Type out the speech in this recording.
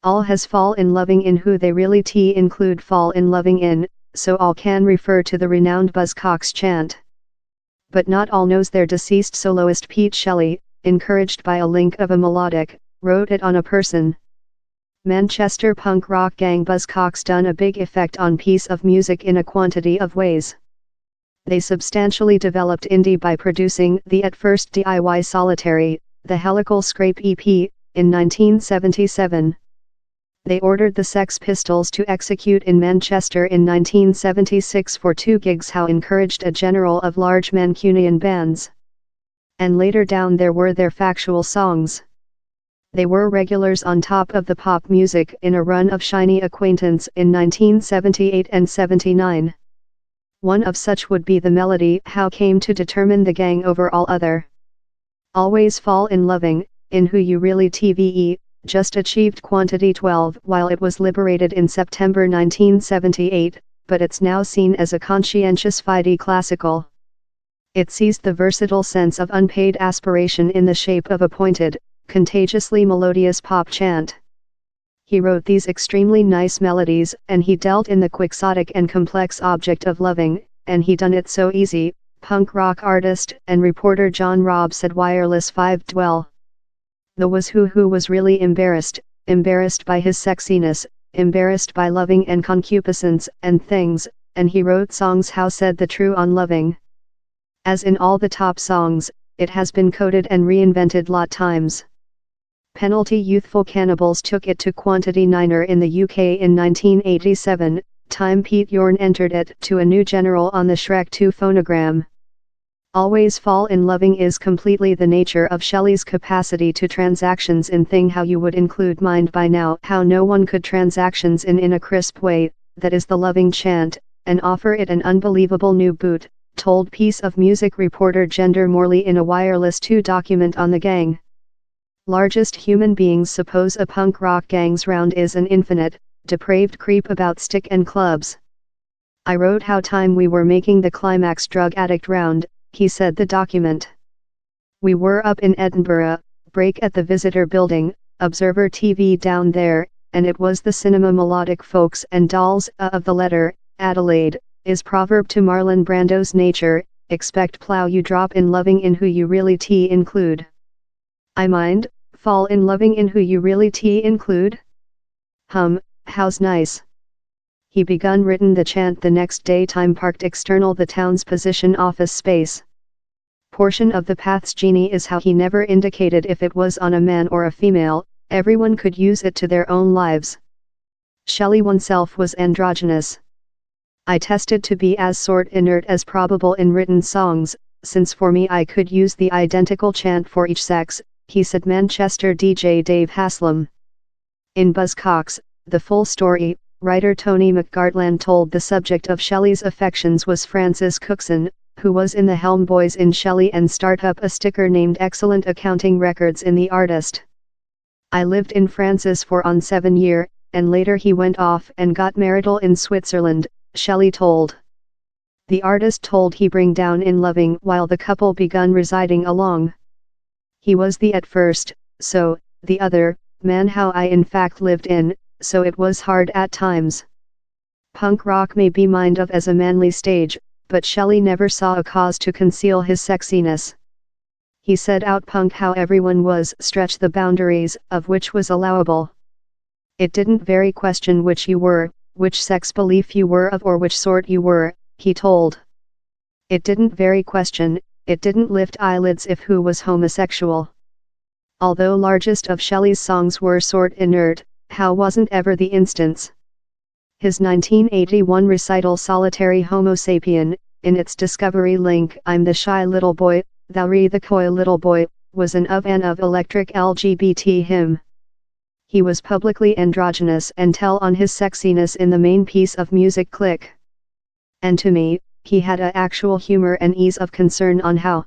All has fall in loving in who they really t include fall in loving in, so all can refer to the renowned Buzzcocks chant. But not all knows their deceased soloist Pete Shelley, encouraged by a link of a melodic, wrote it on a person. Manchester punk rock gang Buzzcocks done a big effect on piece of music in a quantity of ways. They substantially developed indie by producing the at first DIY solitary, the Helical Scrape EP, in 1977. They ordered the Sex Pistols to execute in Manchester in 1976 for 2 gigs, how encouraged a general of large Mancunian bands. And later down there were their factual songs. They were regulars on top of the pop music in a run of Shiny Acquaintance in 1978 and 79. One of such would be the melody How came to determine the gang over all other. Always Fall in Loving, in Who You Really TVE, just achieved quantity 12 while it was liberated in September 1978, but it's now seen as a conscientious fide classical. It seized the versatile sense of unpaid aspiration in the shape of a pointed, contagiously melodious pop chant. He wrote these extremely nice melodies, and he dealt in the quixotic and complex object of loving, and he done it so easy, punk rock artist and reporter John Robb said Wireless 5 dwell. The was who was really embarrassed by his sexiness, embarrassed by loving and concupiscence and things, and he wrote songs how said the true on loving. As in all the top songs, it has been coded and reinvented lot times. Penalty Youthful Cannibals took it to quantity 9er in the UK in 1987, time Pete Yorn entered it to a new general on the Shrek 2 phonogram. Always Fall in Loving is completely the nature of Shelley's capacity to transactions in thing how you would include mind by now, how no one could transactions in a crisp way, that is the loving chant, and offer it an unbelievable new boot, told piece of music reporter Gender Morley in a Wireless 2 document on the gang. Largest human beings suppose a punk rock gang's round is an infinite, depraved creep about stick and clubs. I wrote how time we were making the climax drug addict round, he said the document. We were up in Edinburgh, break at the Visitor Building, Observer TV down there, and it was the cinema melodic folks and dolls of the letter, Adelaide, is proverb to Marlon Brando's nature, expect plow you drop in loving in who you really t include. I mind, fall in loving in who you really t include? How's nice. He begun written the chant the next day time parked external the town's position office space. Portion of the path's genie is how he never indicated if it was on a man or a female, everyone could use it to their own lives. Shelley oneself was androgynous. I tested to be as sort inert as probable in written songs, since for me I could use the identical chant for each sex, he said Manchester DJ Dave Haslam. In Buzzcocks, the full story, writer Tony McGartland told the subject of Shelley's affections was Francis Cookson, who was in the Helm Boys in Shelley and start up a sticker named Excellent Accounting Records in the artist. I lived in Francis for on 7 year, and later he went off and got marital in Switzerland, Shelley told. The artist told he bring down in loving while the couple begun residing along. He was the at first, so, the other, man how I in fact lived in, so it was hard at times. Punk rock may be mind of as a manly stage, but Shelley never saw a cause to conceal his sexiness. He said out punk how everyone was stretch the boundaries of which was allowable. It didn't very question which you were, which sex belief you were of or which sort you were, he told. It didn't very question, it didn't lift eyelids if who was homosexual. Although largest of Shelley's songs were sort inert, how wasn't ever the instance. His 1981 recital Solitary Homo Sapien, in its discovery link I'm the shy little boy, thou re the coy little boy, was an of electric LGBT hymn. He was publicly androgynous and tell on his sexiness in the main piece of music Click. And to me, he had a actual humor and ease of concern on how